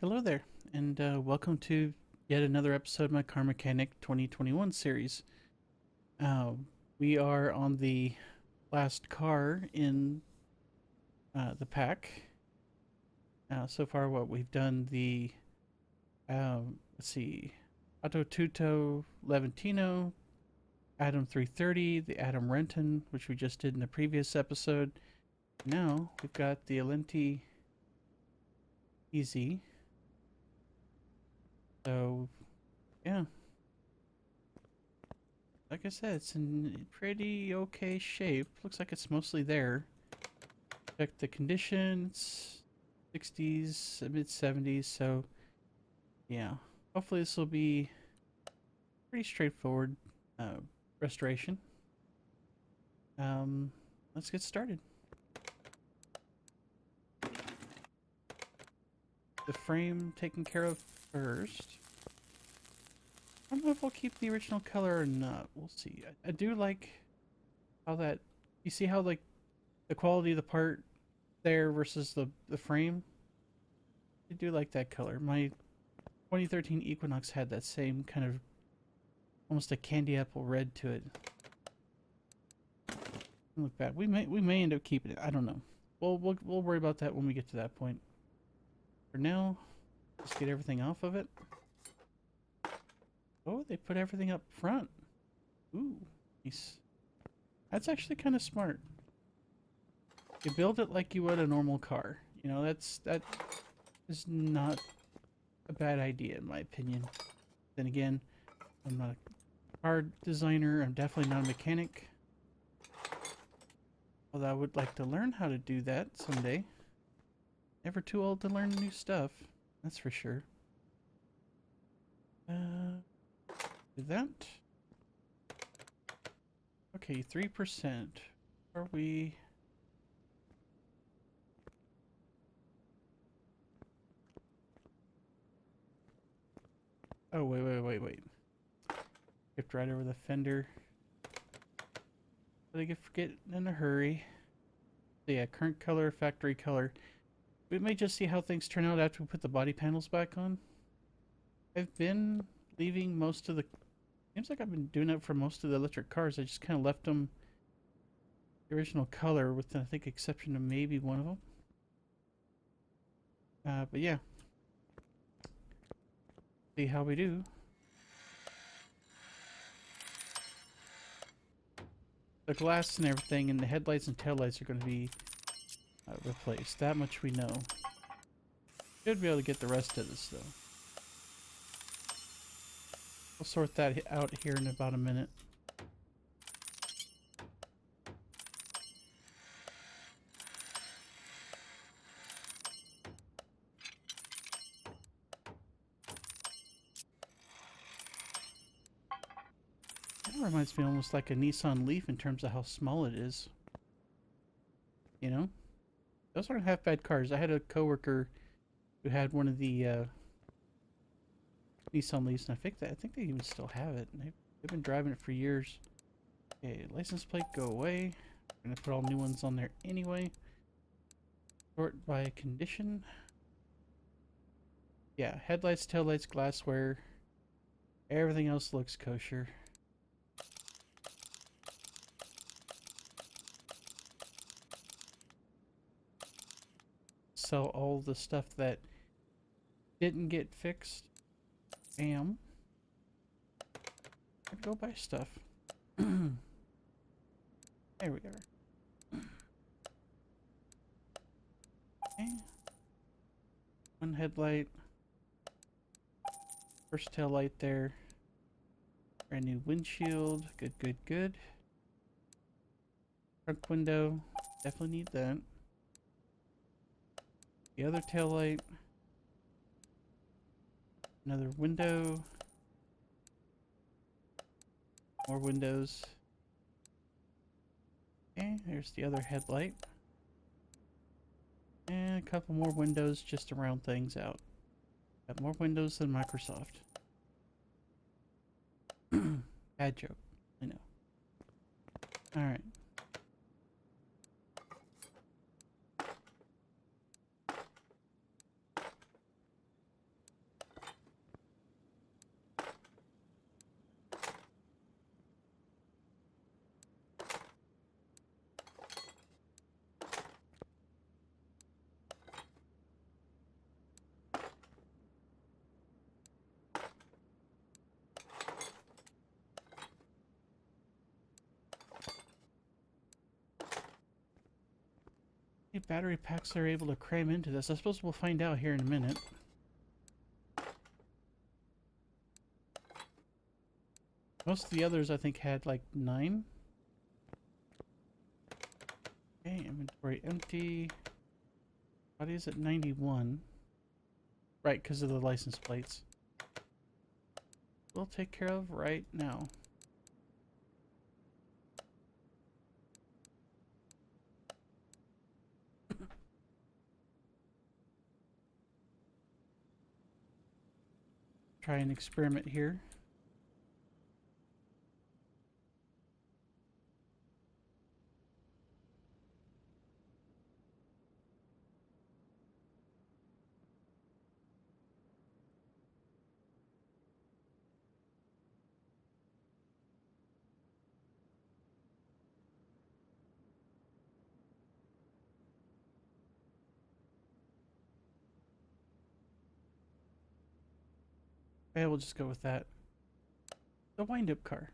Hello there, and welcome to yet another episode of my Car Mechanic 2021 series. Uh, we are on the last car in the pack. So far, what we've done let's see, Auto Tutto Levantino, Adam 330, the Adam Renton, which we just did in the previous episode. Now we've got the Elenti Izi. So, yeah. Like I said, it's in pretty okay shape. Looks like it's mostly there. Check the conditions. 60s, mid 70s, so yeah. Hopefully this will be pretty straightforward uh, restoration. Um, let's get started. The frame taken care of first. I don't know if I'll keep the original color or not. We'll see. I do like how that... You see how, like, the quality of the part there versus the frame? I do like that color. My 2013 Equinox had that same kind of almost a candy apple red to it. Doesn't look bad. We may end up keeping it. I don't know. We'll worry about that when we get to that point. For now, just get everything off of it. Oh, they put everything up front. Ooh, nice. That's actually kind of smart. You build it like you would a normal car. You know, that is not a bad idea in my opinion. Then again, I'm not a car designer. I'm definitely not a mechanic. Although I would like to learn how to do that someday. Never too old to learn new stuff. That's for sure. Do that. Okay, 3%. Are we... Oh, wait. Skipped right over the fender. But I could forget in a hurry. So yeah, current color, factory color. We may just see how things turn out after we put the body panels back on. I've been leaving most of the... Seems like I've been doing it for most of the electric cars. I just kind of left them the original color with, I think, exception of maybe one of them. But yeah. See how we do. The glass and everything and the headlights and taillights are going to be replaced. That much we know. Should be able to get the rest of this, though. We'll sort that out here in about a minute. That reminds me almost like a Nissan Leaf in terms of how small it is. You know? Those aren't half bad cars. I had a coworker who had one of the Nissan Leafs, and I think they even still have it. They've been driving it for years. Okay, license plate, go away. I'm gonna put all new ones on there anyway. Sort by condition. Yeah, headlights, taillights, glassware. Everything else looks kosher. Sell all the stuff that didn't get fixed. Bam. Go buy stuff. There we are. Okay. One headlight. First tail light there. Brand new windshield. Good. Front window. Definitely need that. The other tail light. Another window. More windows. Okay, there's the other headlight. And a couple more windows just to round things out. Got more windows than Microsoft. Bad joke, I know. Alright. battery packs are able to cram into this? I suppose we'll find out here in a minute. Most of the others, I think, had like 9. Okay, inventory empty. Body's at 91. Right, because of the license plates. We'll take care of right now. Try an experiment here. Okay, we'll just go with that. The wind-up car.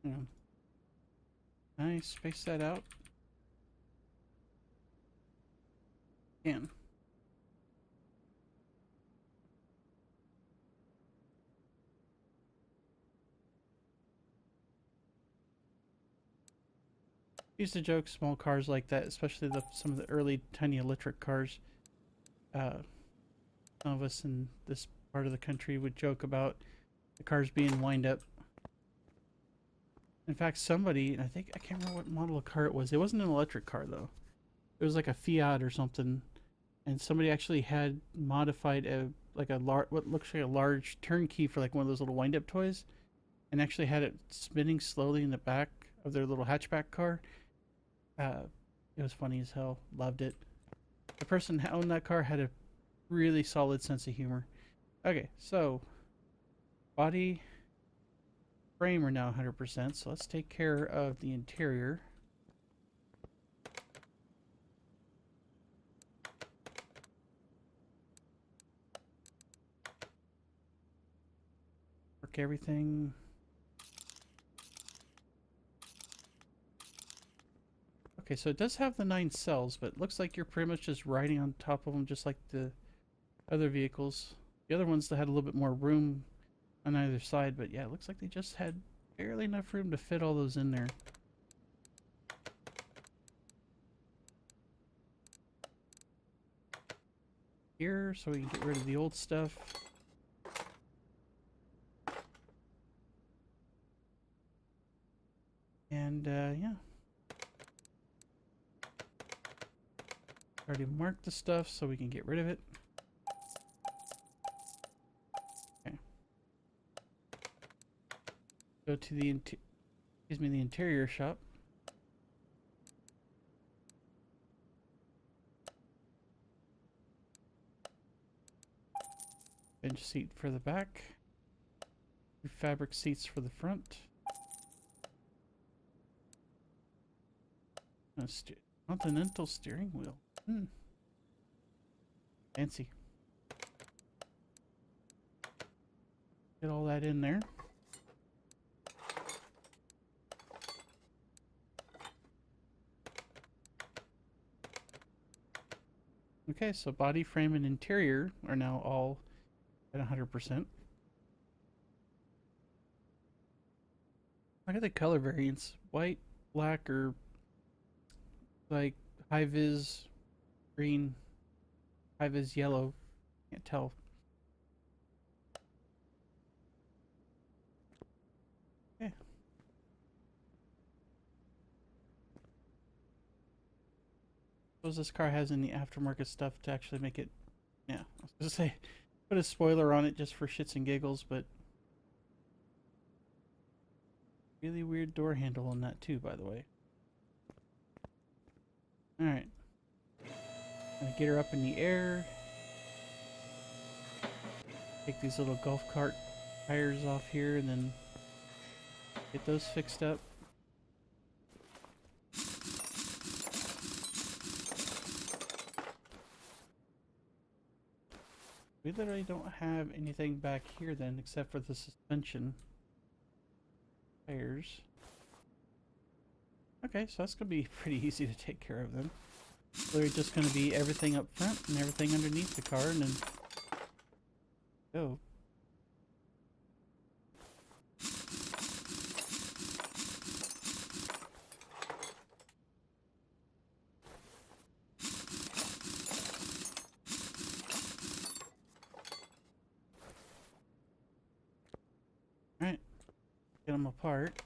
Yeah. Nice, space that out. Again. Used to joke small cars like that, especially some of the early tiny electric cars. Some of us in this part of the country would joke about the cars being wind up. In fact, somebody, I think, I can't remember what model of car it was. It wasn't an electric car though. It was like a Fiat or something, and somebody actually had modified what looks like a large turnkey for like one of those little wind up toys, and actually had it spinning slowly in the back of their little hatchback car. It was funny as hell. Loved it. The person who owned that car had a really solid sense of humor. Okay, so body, frame are now 100%, so let's take care of the interior. Work everything. Okay, so it does have the 9 cells, but it looks like you're pretty much just riding on top of them just like the other vehicles. The other ones that had a little bit more room on either side, but yeah, it looks like they just had barely enough room to fit all those in there. Here, so we can get rid of the old stuff. And yeah. Already marked the stuff so we can get rid of it. Okay. Go to the the interior shop. Bench seat for the back. Fabric seats for the front. Continental steering wheel. Fancy. Get all that in there. Okay, so body, frame, and interior are now all at 100%. Look at the color variants. White, black, or like high-vis green, high-vis yellow. Can't tell. Okay. Suppose this car has any aftermarket stuff to actually make it. Yeah, I was gonna say, put a spoiler on it just for shits and giggles, but really weird door handle on that too, by the way. Alright. Gonna get her up in the air. Take these little golf cart tires off here and then get those fixed up. We literally don't have anything back here then except for the suspension tires. Okay, so that's gonna be pretty easy to take care of then. Literally just gonna be everything up front and everything underneath the car, and then go. Alright, get them apart.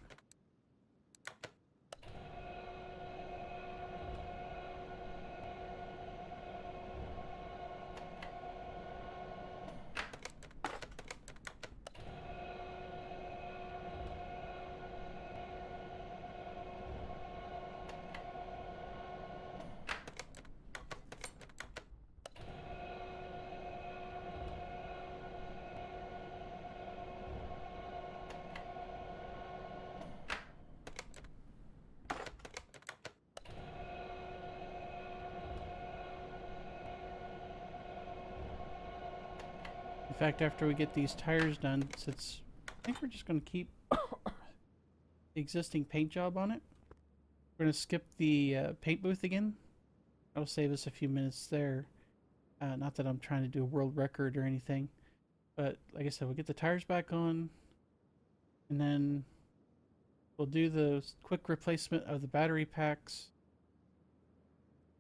In fact, after we get these tires done, since I think we're just gonna keep the existing paint job on it, we're gonna skip the paint booth again. That'll save us a few minutes there. Not that I'm trying to do a world record or anything, but like I said, we'll get the tires back on, and then we'll do the quick replacement of the battery packs,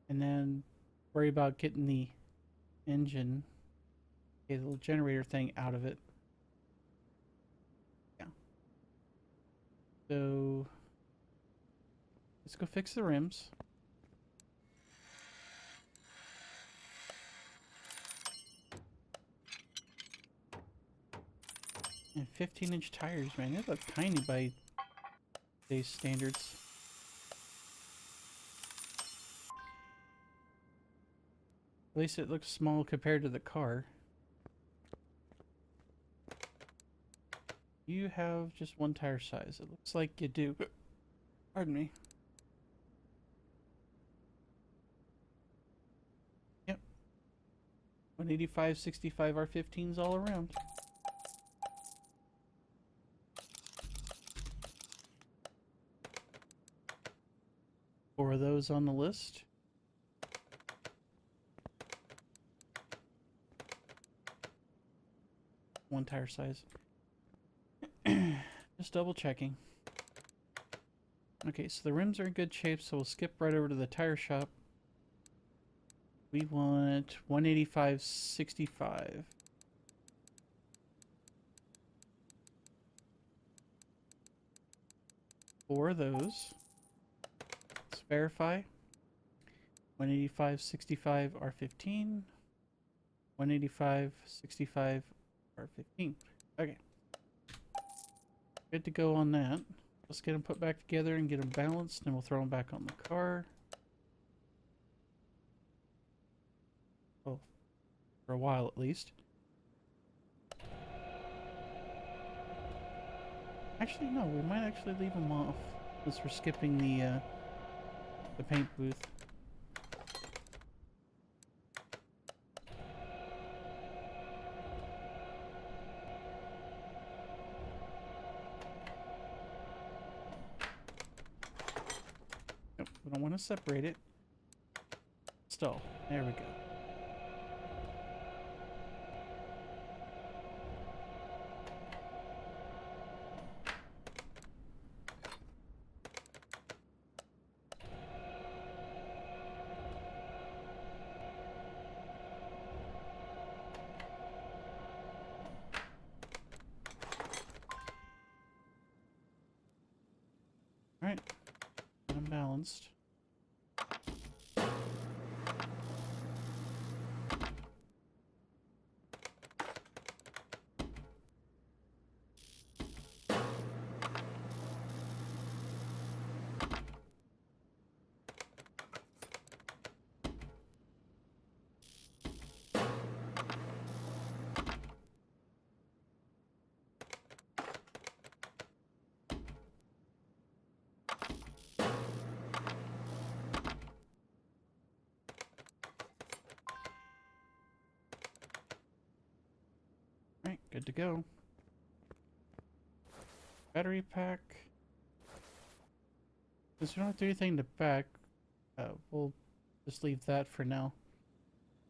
and then worry about getting the engine, okay, the little generator thing out of it. Yeah. So let's go fix the rims. And 15-inch tires, man. They look tiny by today's standards. At least it looks small compared to the car. You have just one tire size. It looks like you do. Pardon me. Yep. 185, 65 R15s all around. Four of those on the list. One tire size. Just double checking. Okay, so the rims are in good shape, so we'll skip right over to the tire shop. We want 185, 65. Four of those. Let's verify. 185, 65 R15. 185, 65 R15. Okay. Good to go on that. Let's get them put back together and get them balanced, and we'll throw them back on the car. Well, for a while at least. Actually, no, we might actually leave them off since we're skipping the paint booth. Nope, we don't want to separate it. Stall. There we go. Alright. I'm balanced. Alright, good to go. Battery pack. Since we don't have to do anything in the back, we'll just leave that for now.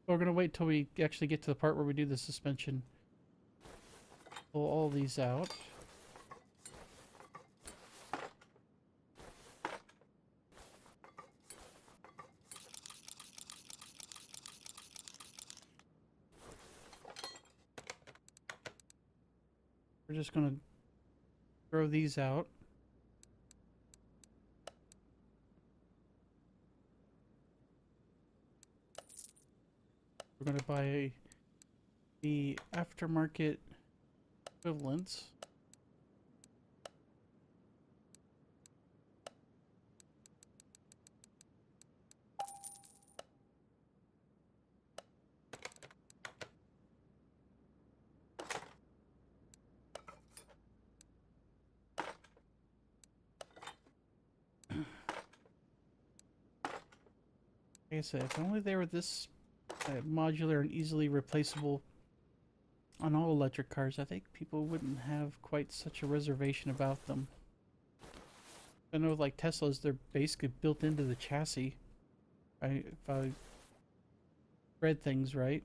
We're gonna wait till we actually get to the part where we do the suspension. Pull all these out. We're just gonna throw these out. We're gonna buy the aftermarket equivalents. Like I said, if only they were this modular and easily replaceable on all electric cars, I think people wouldn't have quite such a reservation about them. I know, like Teslas, they're basically built into the chassis. If I read things right.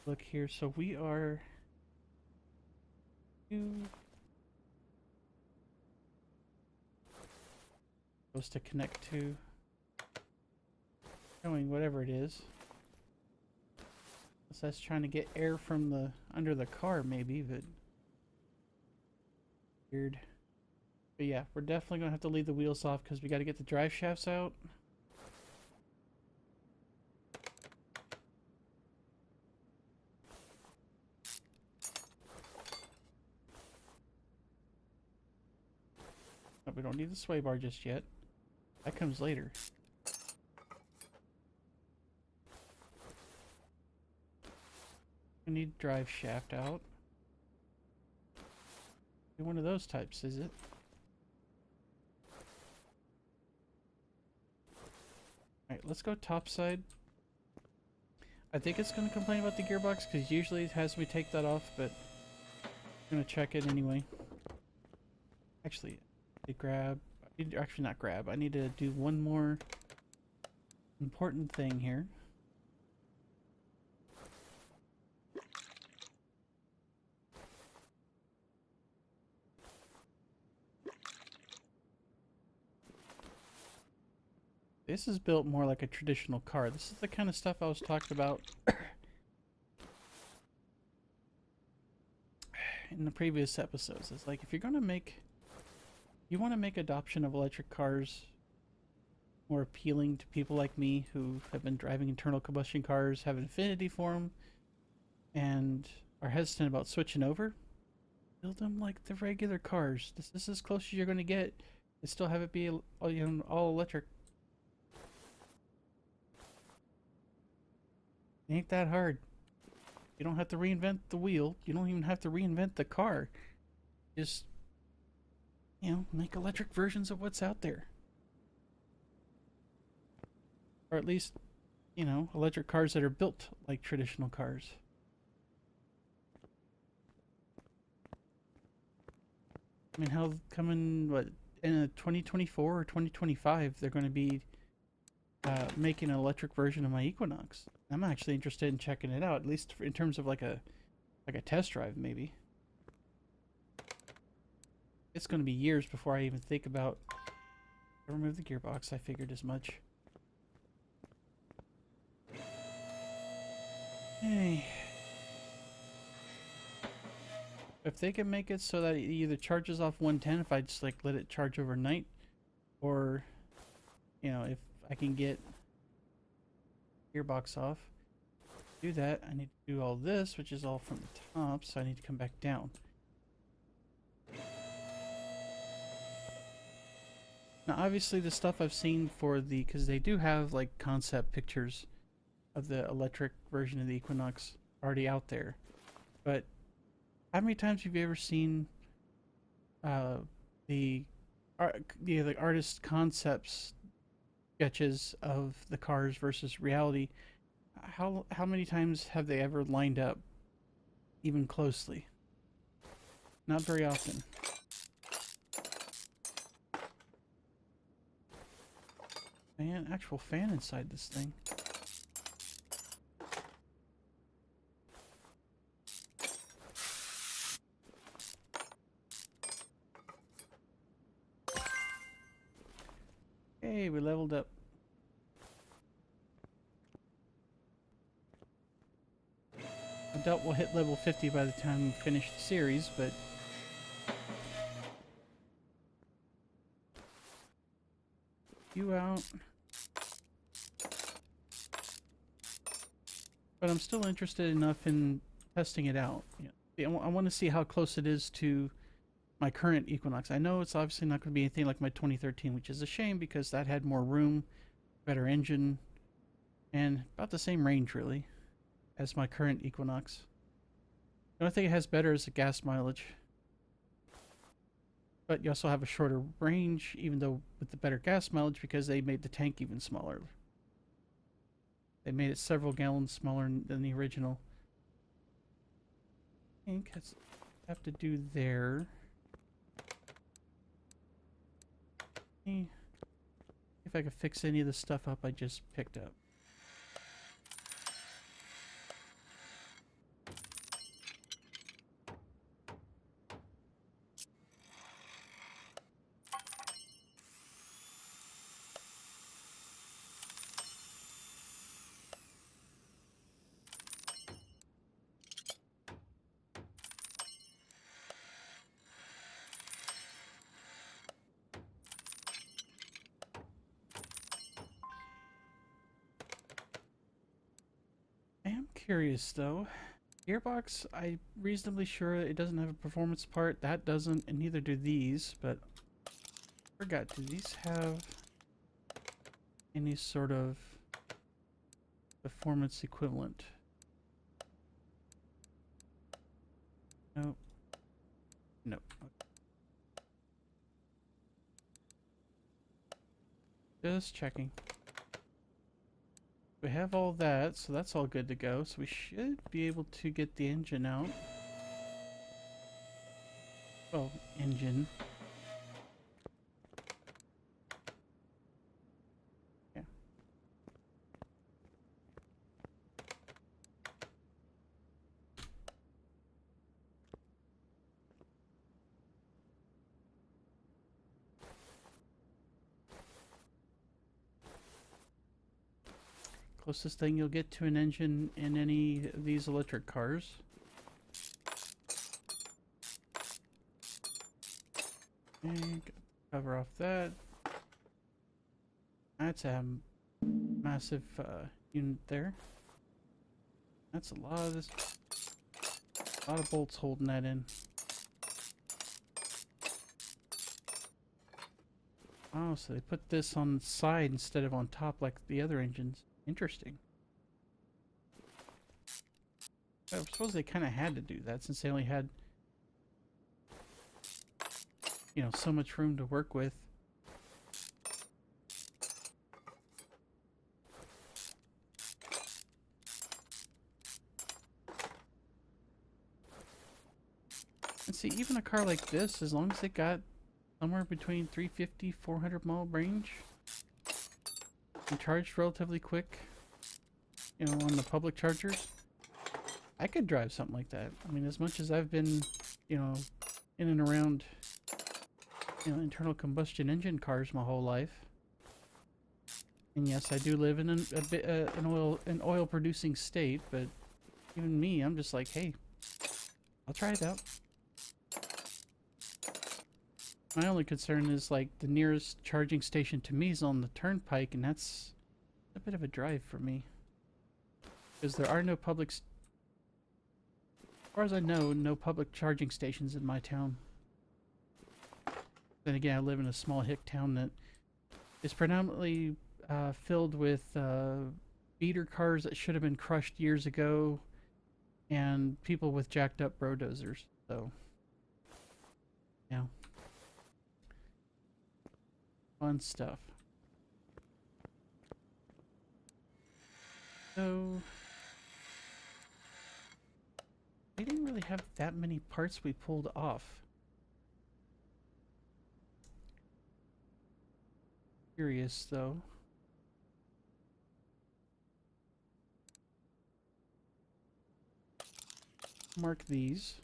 Look here, so we are supposed to connect to showing whatever it is. So that's trying to get air from the under the car, maybe, but weird. But yeah, we're definitely gonna have to leave the wheels off because we got to get the drive shafts out. But we don't need the sway bar just yet. That comes later. We need drive shaft out. One of those types, is it? Alright, let's go topside. I think it's going to complain about the gearbox because usually it has me take that off, but I'm going to check it anyway. Actually, actually not grab. I need to do one more important thing here. This is built more like a traditional car. This is the kind of stuff I was talking about in the previous episodes. It's like if you're gonna you want to make adoption of electric cars more appealing to people like me who have been driving internal combustion cars, have an affinity for them, and are hesitant about switching over. Build them like the regular cars. This is as close as you're gonna get, and still have it be all electric. It ain't that hard. You don't have to reinvent the wheel. You don't even have to reinvent the car. Just, make electric versions of what's out there. Or at least, electric cars that are built like traditional cars. I mean, how coming, in 2024 or 2025, they're going to be making an electric version of my Equinox. I'm actually interested in checking it out, at least in terms of like a test drive, maybe. It's going to be years before I even think about. I remove the gearbox. I figured as much. Hey, if they can make it so that it either charges off 110 if I just let it charge overnight, or if I can get gearbox off. Do that, I need to do all this, which is all from the top, so I need to come back down. Now, obviously, the stuff I've seen because they do have like concept pictures of the electric version of the Equinox already out there. But how many times have you ever seen the artist concepts sketches of the cars versus reality? How many times have they ever lined up even closely? Not very often. Man, actual fan inside this thing. Hey, we leveled up. I doubt we'll hit level 50 by the time we finish the series, but you out. But I'm still interested enough in testing it out. You know, I want to see how close it is to my current Equinox. I know it's obviously not going to be anything like my 2013, which is a shame because that had more room, better engine, and about the same range really as my current Equinox. The only thing it has better is the gas mileage. But you also have a shorter range, even though with the better gas mileage, because they made the tank even smaller. They made it several gallons smaller than the original. I think that's have to do there. See if I could fix any of the stuff up I just picked up. I am curious though. Gearbox, I'm reasonably sure it doesn't have a performance part. That doesn't, and neither do these, but I forgot, do these have any sort of performance equivalent? Nope. Nope. Just checking. We have all that, so that's all good to go. So we should be able to get the engine out. Well, engine. Yeah. Closest thing you'll get to an engine in any of these electric cars. And cover off that. That's a massive unit there. That's a lot of this. A lot of bolts holding that in. Oh, so they put this on the side instead of on top like the other engines. Interesting. I suppose they kind of had to do that since they only had, you know, so much room to work with. And see, even a car like this, as long as it got somewhere between 350, 400 mile range, and charged relatively quick, you know, on the public chargers, I could drive something like that. I mean, as much as I've been, you know, in and around, you know, internal combustion engine cars my whole life. And yes, I do live in an oil producing state, but even me, I'm just like, hey, I'll try it out. My only concern is like the nearest charging station to me is on the turnpike, and that's a bit of a drive for me. Because there are no public, as far as I know, no public charging stations in my town. Then again, I live in a small hick town that is predominantly filled with beater cars that should have been crushed years ago, and people with jacked up bulldozers. So, yeah. Fun stuff. So, we didn't really have that many parts we pulled off. Curious though. mark these.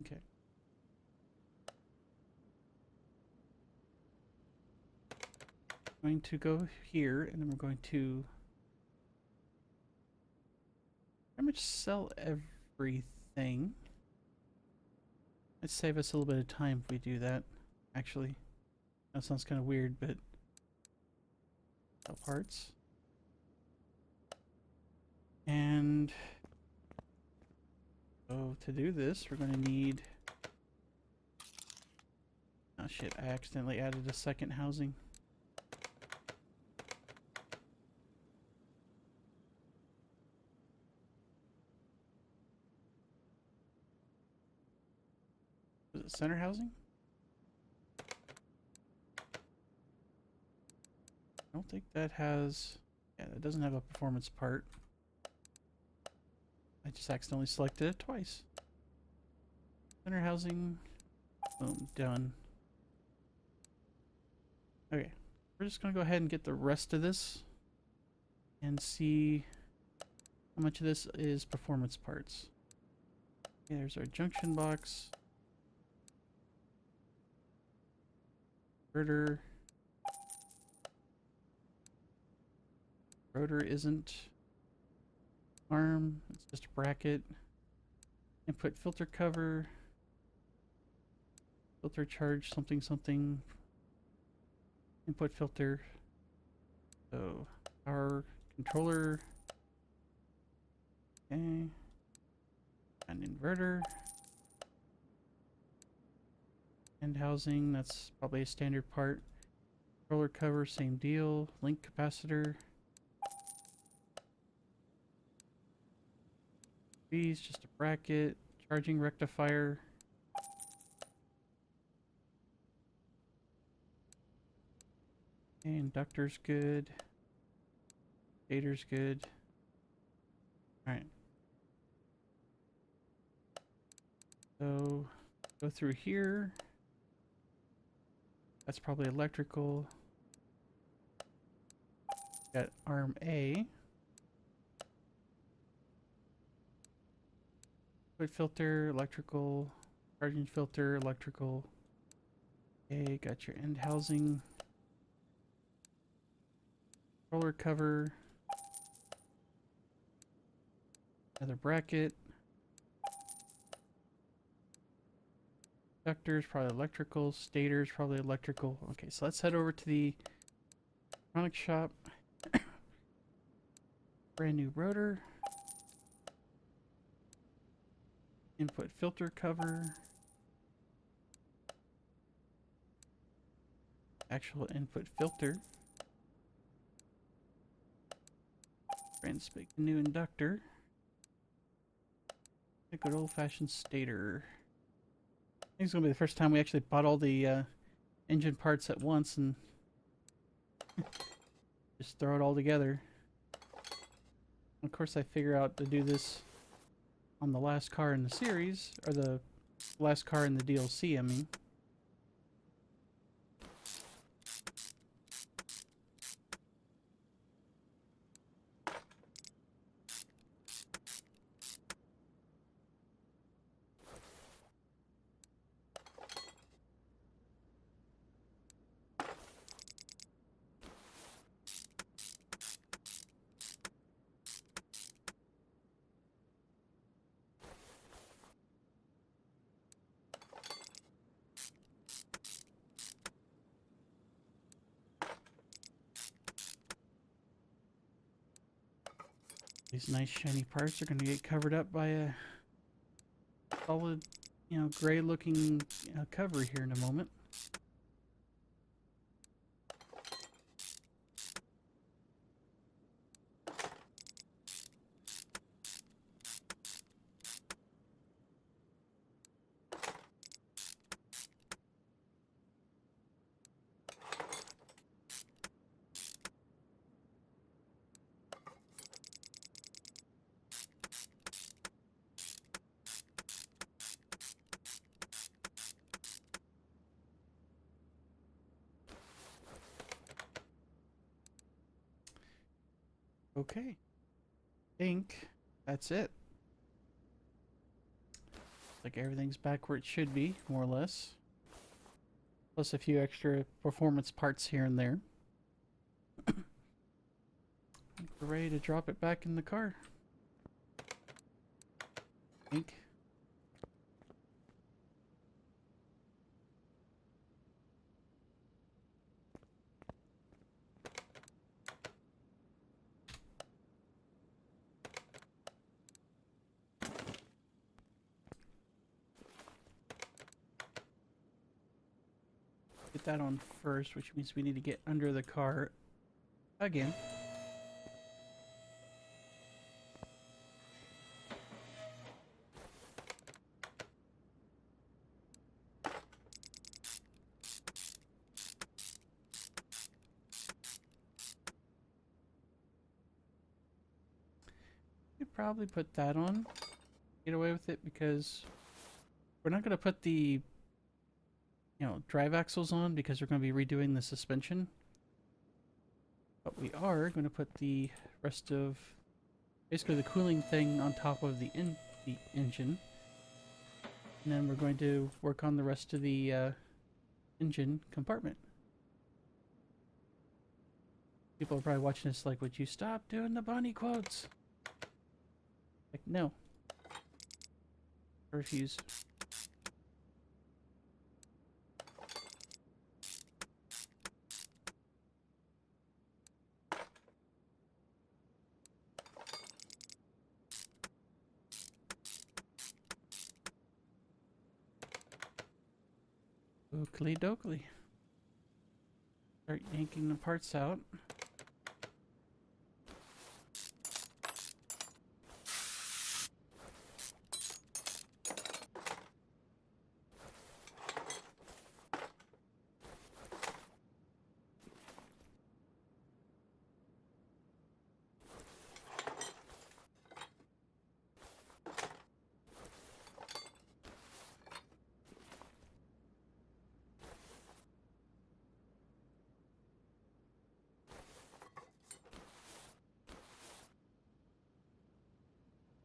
Okay. Going to go here, and then we're going to pretty much sell everything. Let's save us a little bit of time if we do that. Actually, that sounds kind of weird, but sell parts. And so to do this, we're going to need. Oh shit! I accidentally added a second housing. Is it center housing? I don't think that has... Yeah, that doesn't have a performance part. I just accidentally selected it twice. Center housing. Boom, done. Okay, we're just gonna go ahead and get the rest of this and see how much of this is performance parts. Okay, there's our junction box. Inverter. Rotor isn't. Arm, it's just a bracket. Input filter cover. Filter charge something something. Input filter. So our controller. Okay. An inverter. End housing, that's probably a standard part. Controller cover, same deal. Link capacitor. These, just a bracket. Charging rectifier. Okay, inductor's good. Stator's good. Alright. So, go through here. That's probably electrical. Got arm A. Put filter, electrical. Charging filter, electrical. Okay, got your end housing. Controller cover. Another bracket. Inductors, probably electrical. Stators, probably electrical. Okay, so let's head over to the electronics shop. Brand new rotor. Input filter cover. Actual input filter. Brand spanking new inductor. A good old-fashioned stator. I think it's gonna be the first time we actually bought all the engine parts at once and just throw it all together. Of course, I figure out to do this on the last car in the series, or the last car in the DLC, I mean. These nice shiny parts are going to get covered up by a solid, gray looking cover here in a moment. Okay. Think that's it. Like everything's back where it should be, more or less. Plus a few extra performance parts here and there. We're ready to drop it back in the car. Think. Get that on first, which means we need to get under the car again. Could probably put that on. Get away with it because we're not going to put the drive axles on because we're going to be redoing the suspension. But we are going to put the rest of basically the cooling thing on top of the engine. And then we're going to work on the rest of the engine compartment. People are probably watching this like, would you stop doing the bunny quotes? Like, no. I refuse. Oakley dokley. Start yanking the parts out.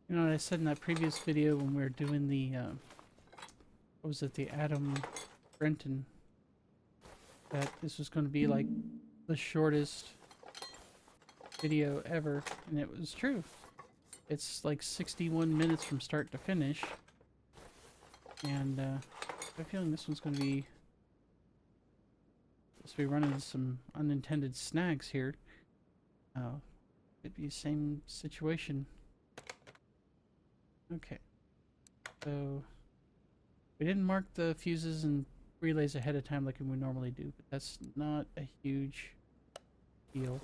You know what I said in that previous video when we were doing the, what was it, the Adam Brenton, that this was going to be like the shortest video ever, and it was true. It's like 61 minutes from start to finish, and I have a feeling this one's going to be running into some unintended snags here. Could be the same situation. Okay, so we didn't mark the fuses and relays ahead of time like we normally do, but that's not a huge deal.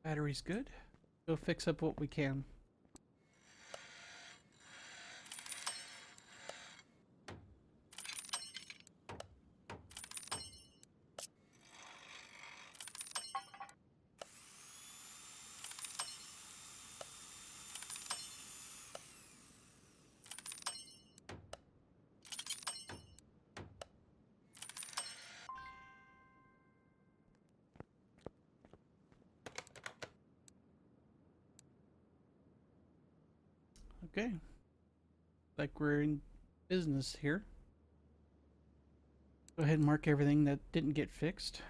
Battery's good. We'll fix up what we can. Okay. Like we're in business here. Go ahead and mark everything that didn't get fixed.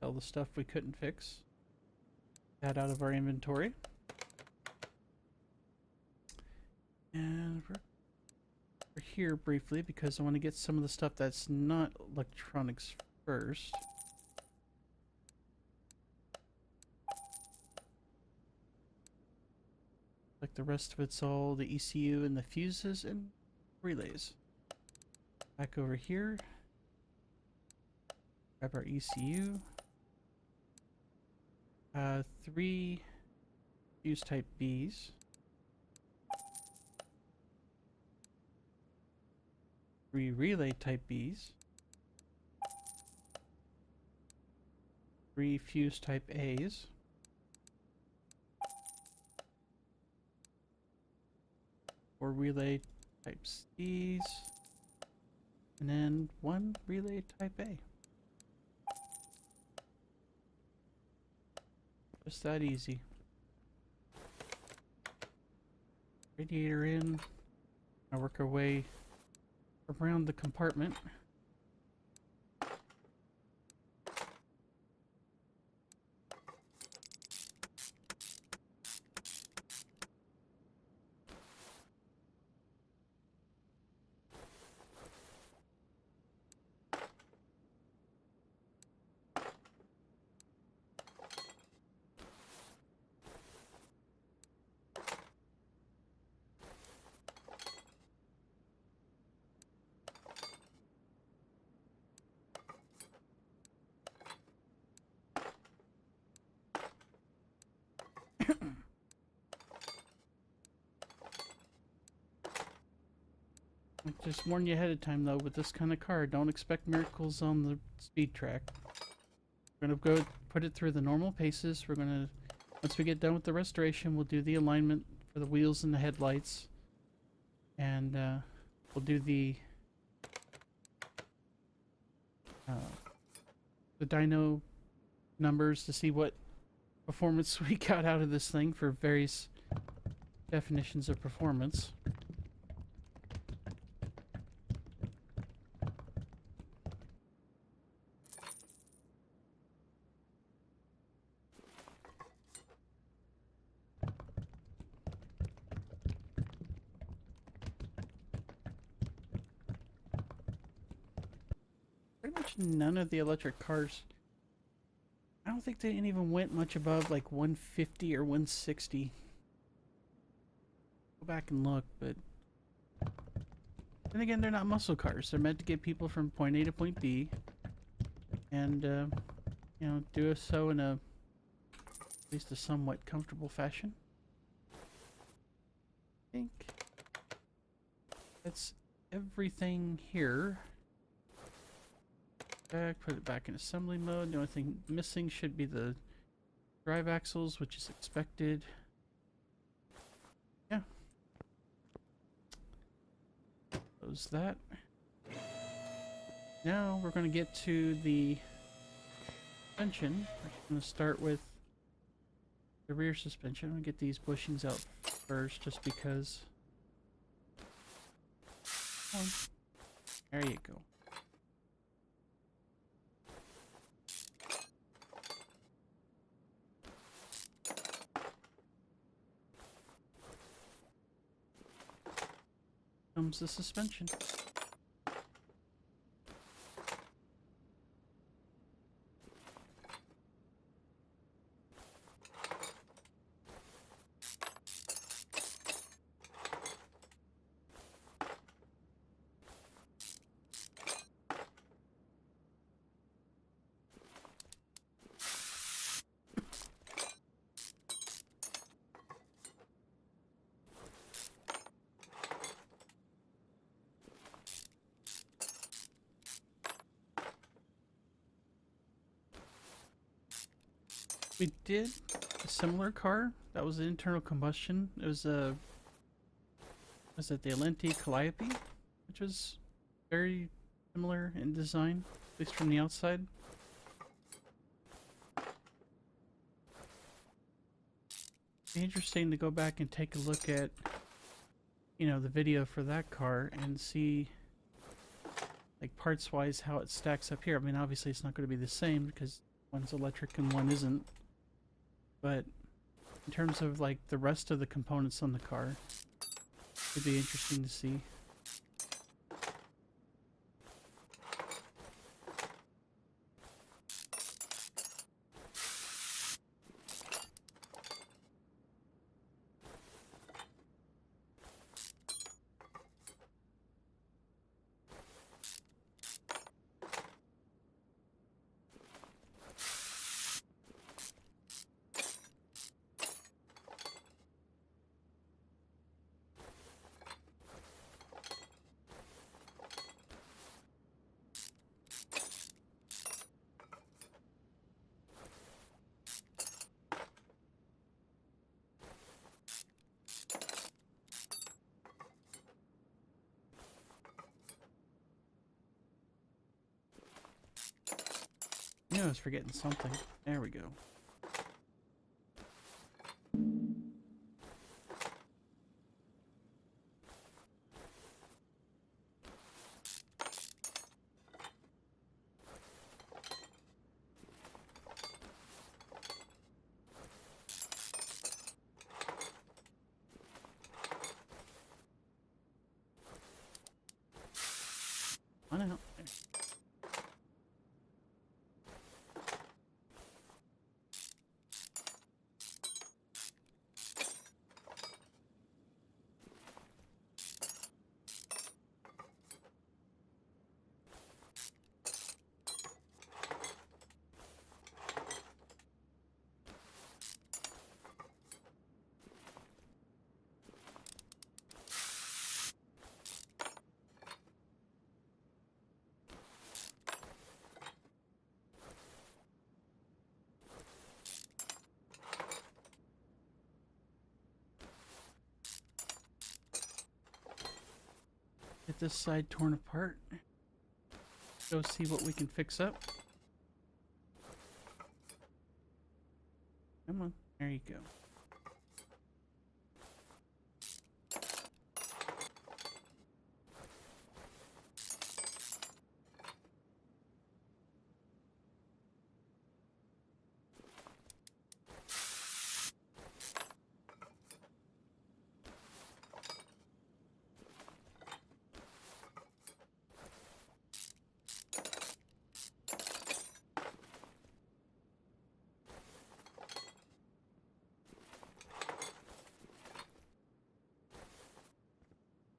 All the stuff we couldn't fix. That out of our inventory. And we're here briefly because I want to get some of the stuff that's not electronics first. Like the rest of it's all the ECU and the fuses and relays. Back over here. Grab our ECU. 3 fuse type Bs. 3 relay type Bs. 3 fuse type A's. 4 relay type C's. And then 1 relay type A. Just that easy. Radiator in. Now work our way around the compartment. Just warn you ahead of time though, with this kind of car, don't expect miracles on the speed track. We're gonna go put it through the normal paces. We're gonna, once we get done with the restoration, we'll do the alignment for the wheels and the headlights. And we'll do the dyno numbers to see what performance we got out of this thing for various definitions of performance. Pretty much none of the electric cars, I don't think they even went much above like 150 or 160. Go back and look, but then again, they're not muscle cars. They're meant to get people from point A to point B, and you know, do so in a at least a somewhat comfortable fashion. I think that's everything here. Put it back in assembly mode. The only thing missing should be the drive axles, which is expected. Yeah. Close that. Now we're going to get to the suspension. We're going to start with the rear suspension. I'm going to get these bushings out first just because. There you go. Comes the suspension. We did a similar car that was an internal combustion. It was a, was it the Elenti Calliope, which was very similar in design, at least from the outside. It'd be interesting to go back and take a look at, you know, the video for that car and see, like, parts wise how it stacks up here. I mean, obviously it's not going to be the same because one's electric and one isn't. But in terms of like the rest of the components on the car, it'd be interesting to see. I knew I was forgetting something. There we go. On out. There. Get this side torn apart. Go see what we can fix up. Come on. There you go.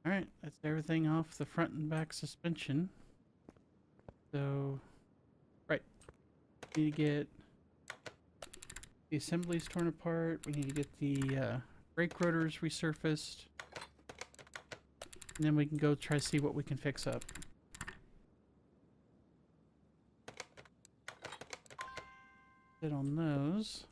Alright, that's everything off the front and back suspension. So, right. We need to get the assemblies torn apart. We need to get the brake rotors resurfaced. And then we can go try to see what we can fix up. Sit on those.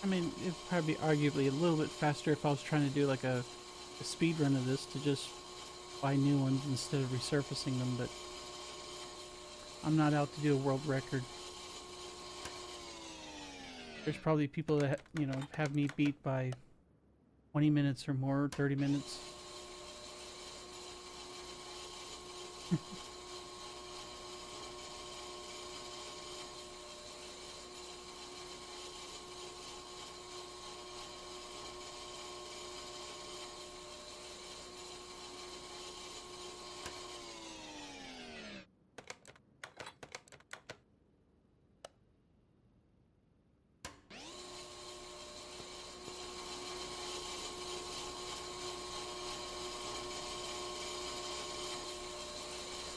I mean, it'd probably be arguably a little bit faster if I was trying to do like a speed run of this to just buy new ones instead of resurfacing them, but I'm not out to do a world record. There's probably people that, you know, have me beat by 20 minutes or more, 30 minutes.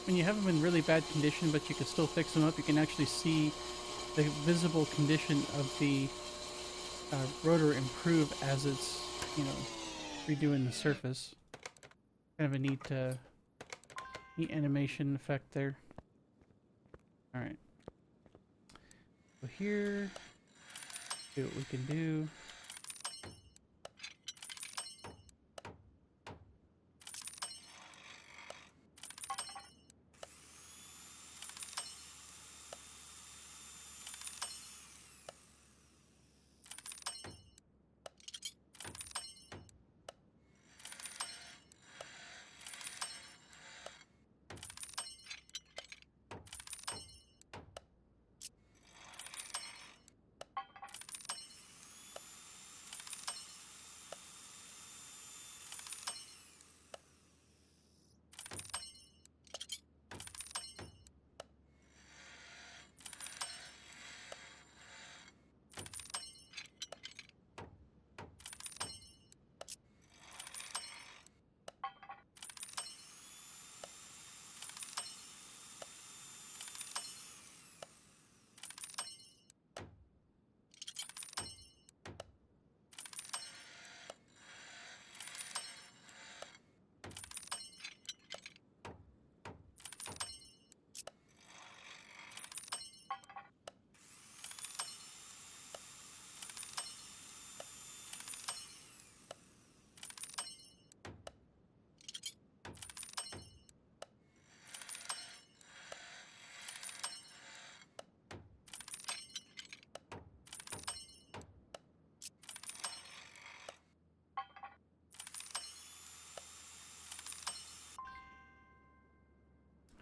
When you have them in really bad condition, but you can still fix them up, you can actually see the visible condition of the rotor improve as it's, you know, redoing the surface. Kind of a neat animation effect there. All right. So here, see what we can do.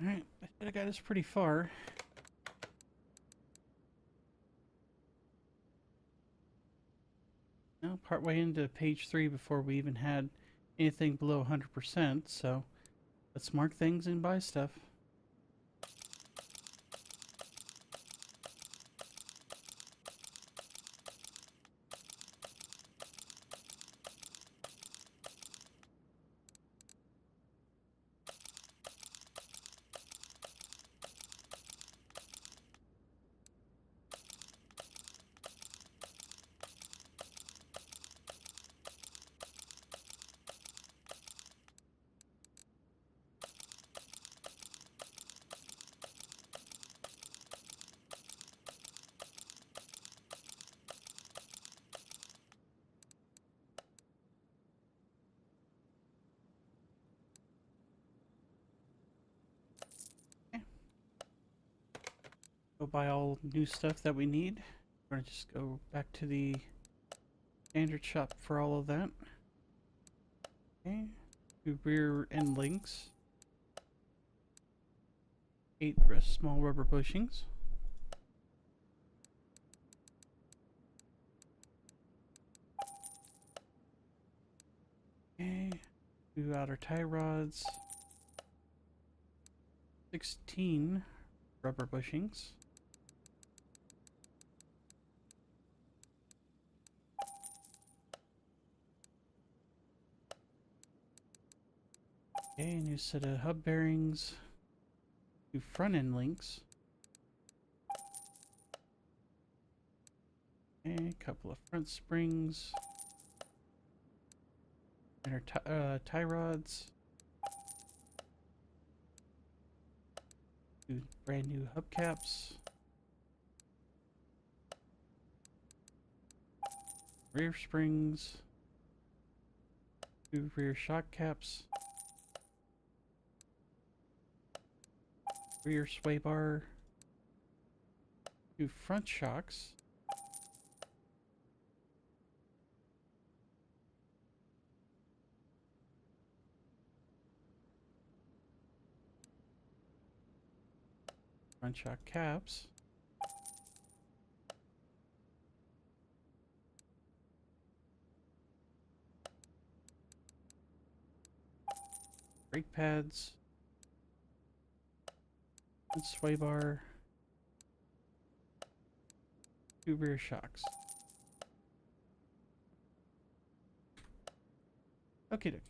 Alright, I should have got us pretty far. Now, partway into page 3 before we even had anything below 100%, so let's mark things and buy stuff. Go buy all new stuff that we need. We're gonna just go back to the standard shop for all of that. Okay. 2 rear end links. 8 small rubber bushings. Okay. 2 outer tie rods. 16 rubber bushings. Okay, new set of hub bearings. 2 front end links. Okay, a couple of front springs. Inner tie rods. 2 brand new hubcaps. Rear springs. 2 rear shock caps. Rear sway bar. 2 front shocks. Front shock caps. Brake pads. And sway bar. 2 rear shocks. Okay, doke.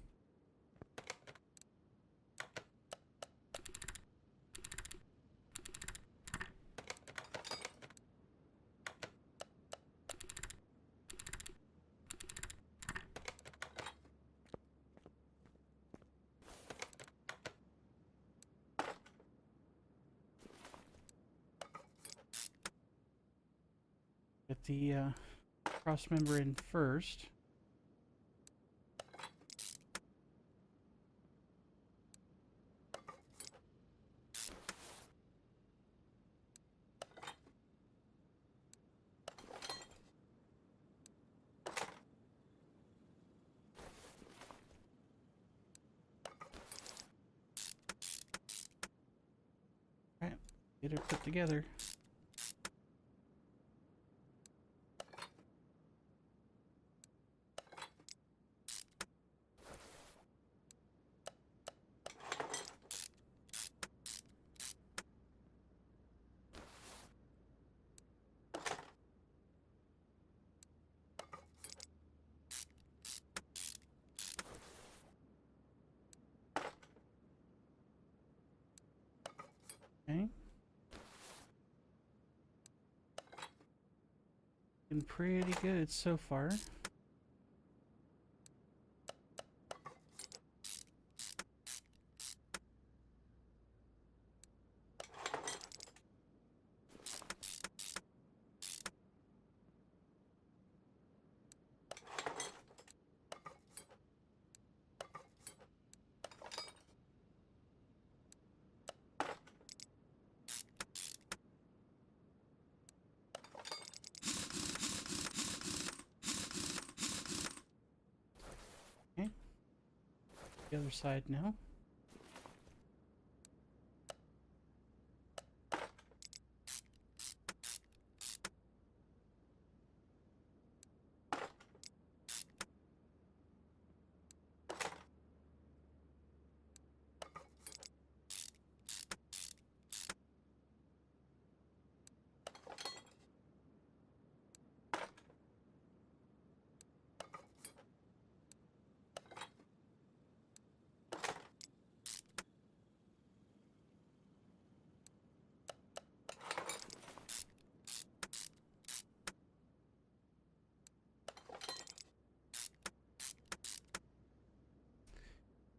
Get the cross member in first. Alright, get it put together. Okay. Been pretty good so far. Okay. The other side now.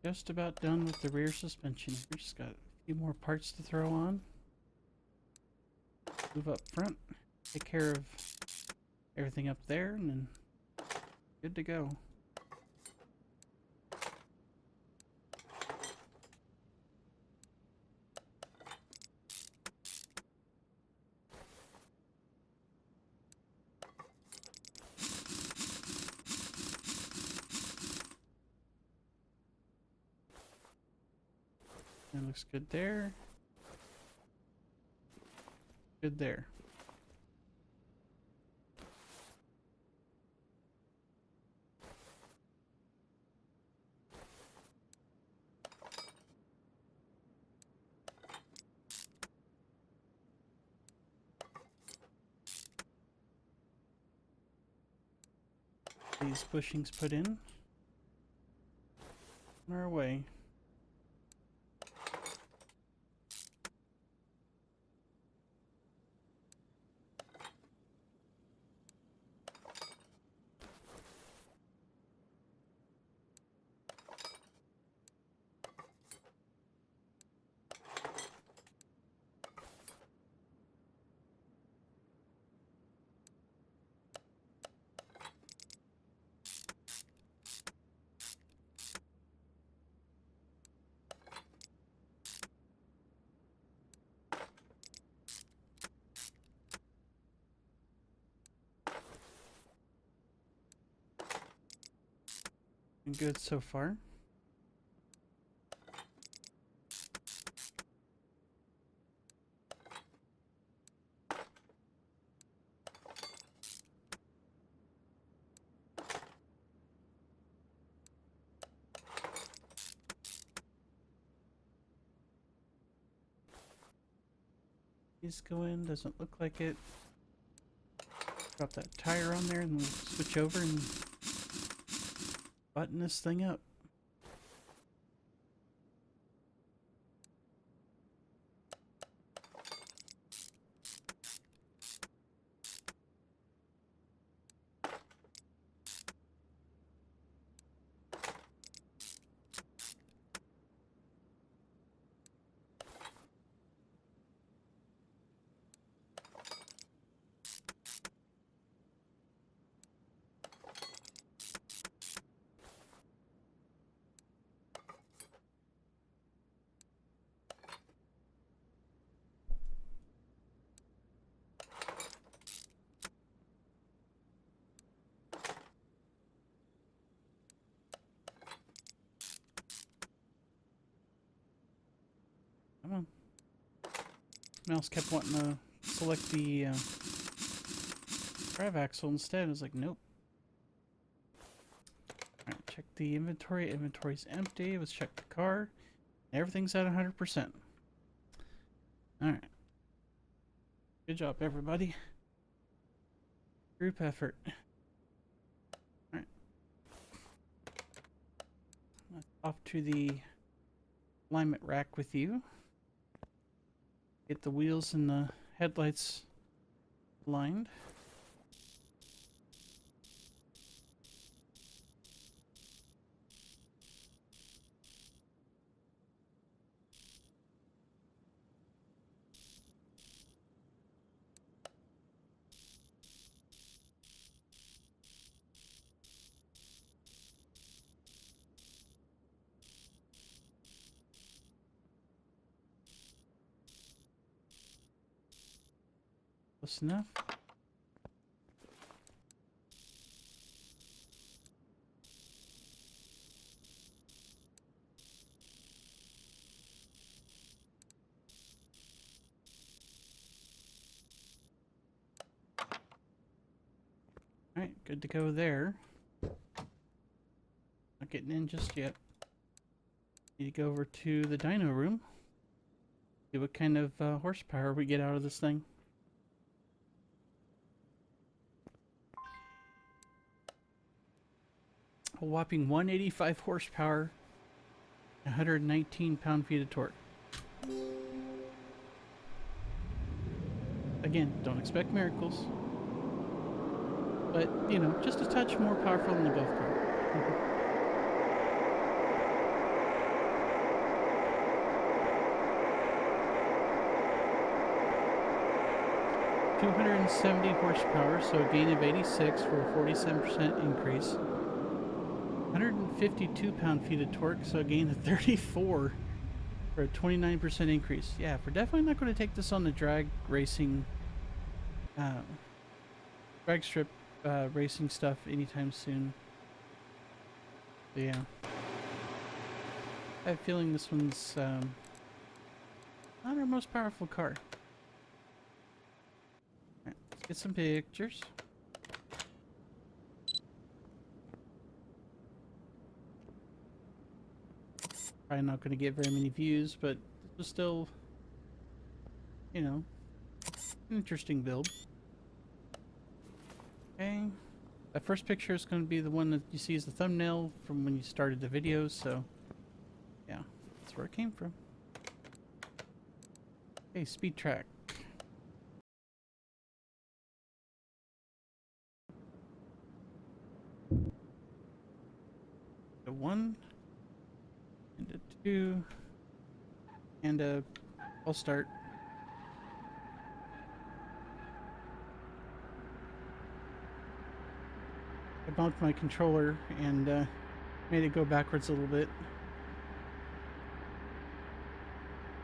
just about done with the rear suspension. We just got a few more parts to throw on. Move up front, take care of everything up there, and then good to go. That looks good there. Good there. These bushings put in. On our way. Good so far. These go in, doesn't look like it. Drop that tire on there and we'll switch over and button this thing up. Come on. Mouse kept wanting to select the drive axle instead. I was like, nope. Alright, check the inventory. Inventory's empty. Let's check the car. Everything's at 100%. Alright. Good job, everybody. Group effort. Alright. Off to the alignment rack with you. Get the wheels and the headlights aligned. Close enough. Alright, good to go there. Not getting in just yet. Need to go over to the dyno room. See what kind of horsepower we get out of this thing. A whopping 185 horsepower, 119 pound-feet of torque. Again, don't expect miracles. But, you know, just a touch more powerful than the golf cart. 270 horsepower, so a gain of 86 for a 47% increase. 152 pound-feet of torque, so a gain of 34 for a 29% increase. Yeah, we're definitely not going to take this on the drag racing, drag strip racing stuff anytime soon. But yeah. I have a feeling this one's not our most powerful car. Alright, let's get some pictures. Probably not going to get very many views, but this was still, you know, an interesting build. Okay. That first picture is going to be the one that you see as the thumbnail from when you started the video, so yeah, that's where it came from. Okay, speed track. A 1 and a 2 and a I'll start. I bumped my controller and made it go backwards a little bit.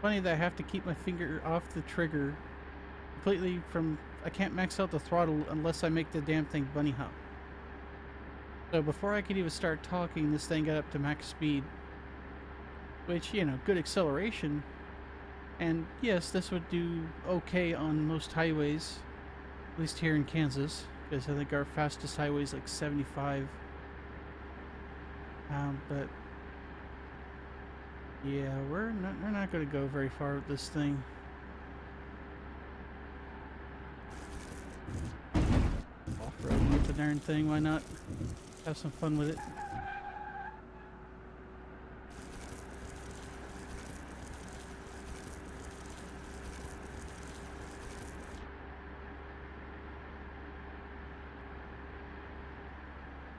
Funny that I have to keep my finger off the trigger completely from... I can't max out the throttle unless I make the damn thing bunny hop. So before I could even start talking, this thing got up to max speed. Which, you know, good acceleration. And yes, this would do okay on most highways. At least here in Kansas. Because I think our fastest highway is like 75. But... yeah, we're not going to go very far with this thing. Off-roading with the darn thing, why not? Have some fun with it.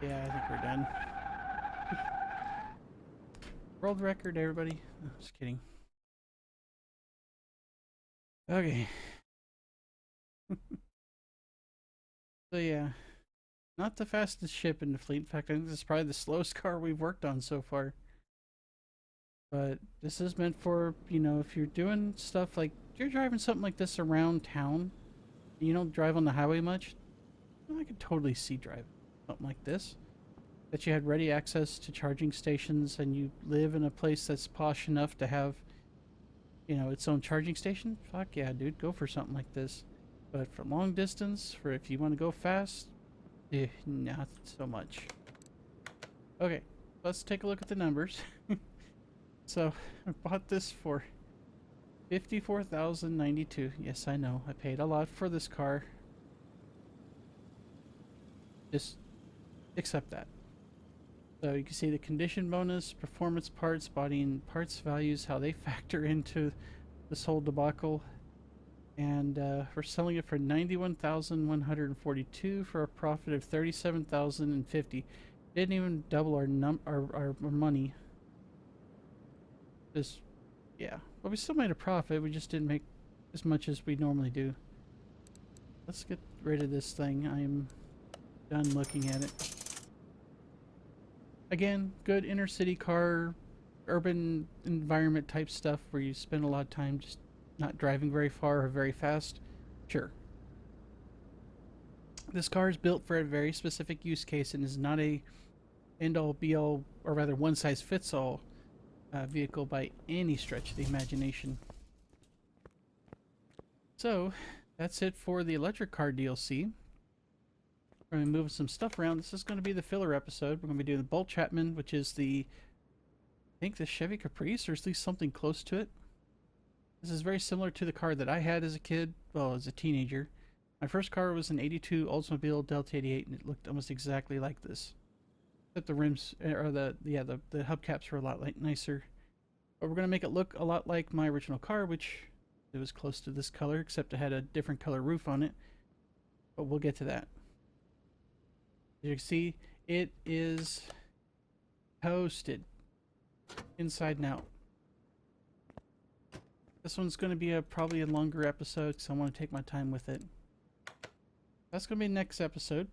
Yeah, I think we're done. World record, everybody. Oh, just kidding. Okay. So yeah, not the fastest ship in the fleet. In fact, I think this is probably the slowest car we've worked on so far. But this is meant for, you know, if you're doing stuff like, you're driving something like this around town, and you don't drive on the highway much, I could totally see driving something like this. That you had ready access to charging stations and you live in a place that's posh enough to have, you know, its own charging station. Fuck yeah, dude, go for something like this. But for long distance, for if you want to go fast, not so much. Okay, let's take a look at the numbers. So, I bought this for $54,092. Yes, I know, I paid a lot for this car. Just accept that. So you can see the condition bonus, performance parts, body and parts values, how they factor into this whole debacle. And we're selling it for $91,142 for a profit of $37,050. Didn't even double our money. Just, yeah. But we still made a profit. We just didn't make as much as we normally do. Let's get rid of this thing. I am done looking at it. Again, good inner city car, urban environment type stuff where you spend a lot of time just not driving very far or very fast. Sure. This car is built for a very specific use case and is not a end-all be-all, or rather one-size-fits-all vehicle by any stretch of the imagination. So, that's it for the electric car DLC. We're going to move some stuff around. This is going to be the filler episode. We're going to be doing the Bolt Chapman, which is the, I think the Chevy Caprice, or at least something close to it. This is very similar to the car that I had as a kid, well, as a teenager. My first car was an 82 Oldsmobile Delta 88, and it looked almost exactly like this. Except the rims, or the hubcaps were a lot nicer. But we're going to make it look a lot like my original car, which it was close to this color, except it had a different color roof on it. But we'll get to that. As you can see, it is toasted inside and out. This one's going to be probably a longer episode because I want to take my time with it. That's going to be next episode.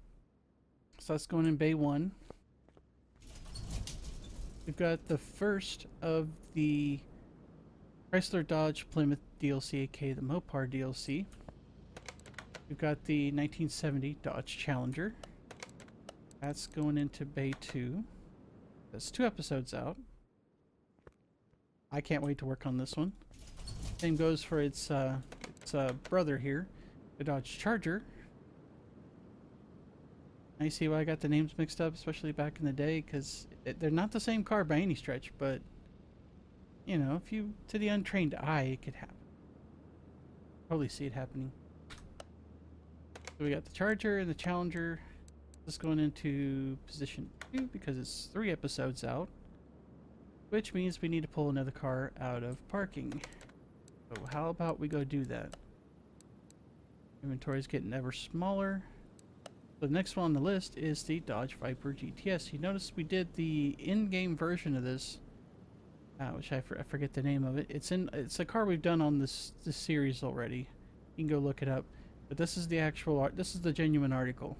So that's going in Bay 1. We've got the first of the Chrysler Dodge Plymouth DLC, aka the Mopar DLC. We've got the 1970 Dodge Challenger. That's going into Bay 2. That's 2 episodes out. I can't wait to work on this one. Same goes for its brother here, the Dodge Charger. I see why I got the names mixed up, especially back in the day, because they're not the same car by any stretch, but, you know, if you, to the untrained eye, it could happen. Totally see it happening. So we got the Charger and the Challenger. This going into position 2 because it's 3 episodes out, which means we need to pull another car out of parking. So how about we go do that? Inventory is getting ever smaller. The next one on the list is the Dodge Viper GTS. You notice we did the in-game version of this, which I forget the name of it. It's a car we've done on this series already. You can go look it up. But this is the actual this is the genuine article.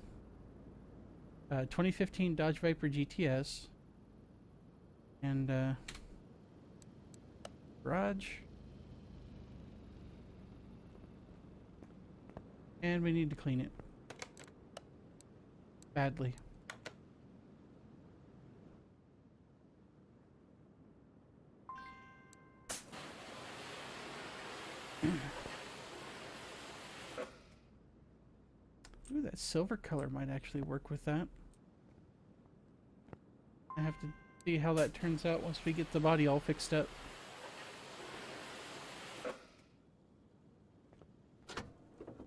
2015 Dodge Viper GTS and garage. And we need to clean it badly. Ooh, that silver color might actually work with that. I have to see how that turns out once we get the body all fixed up.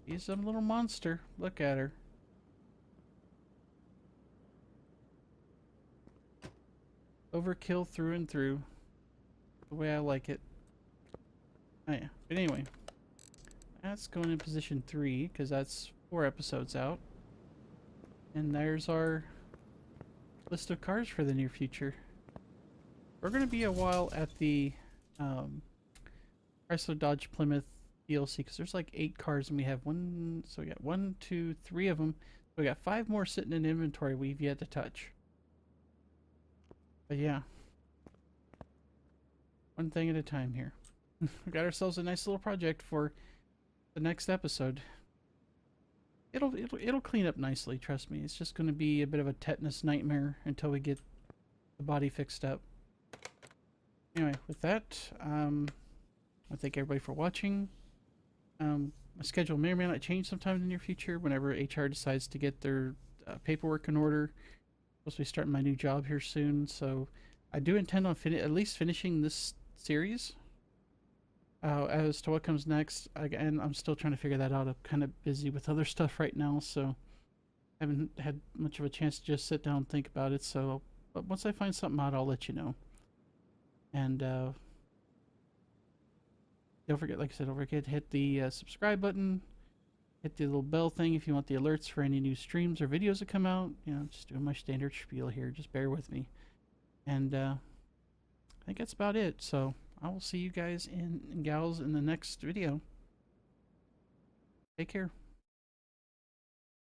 She's some little monster. Look at her. Overkill through and through. The way I like it. Oh yeah. But anyway. That's going in position 3, because that's 4 episodes out. And there's our list of cars for the near future. We're going to be a while at the Chrysler Dodge Plymouth DLC, because there's like 8 cars and we have one, so we got 1, 2, 3 of them. So we got 5 more sitting in inventory we've yet to touch. But yeah, one thing at a time here. We got ourselves a nice little project for the next episode. It'll clean up nicely, trust me. It's just going to be a bit of a tetanus nightmare until we get the body fixed up. Anyway, with that, I thank everybody for watching. My schedule may or may not change sometime in the near future whenever HR decides to get their paperwork in order. I'm supposed to be starting my new job here soon, so I do intend on at least finishing this series. As to what comes next, and I'm still trying to figure that out. I'm kind of busy with other stuff right now, so I haven't had much of a chance to just sit down and think about it. So, but once I find something out, I'll let you know. And don't forget, like I said, don't forget to hit the subscribe button, hit the little bell thing if you want the alerts for any new streams or videos that come out. You know, just doing my standard spiel here. Just bear with me. And I think that's about it. So I will see you guys and gals in the next video. Take care.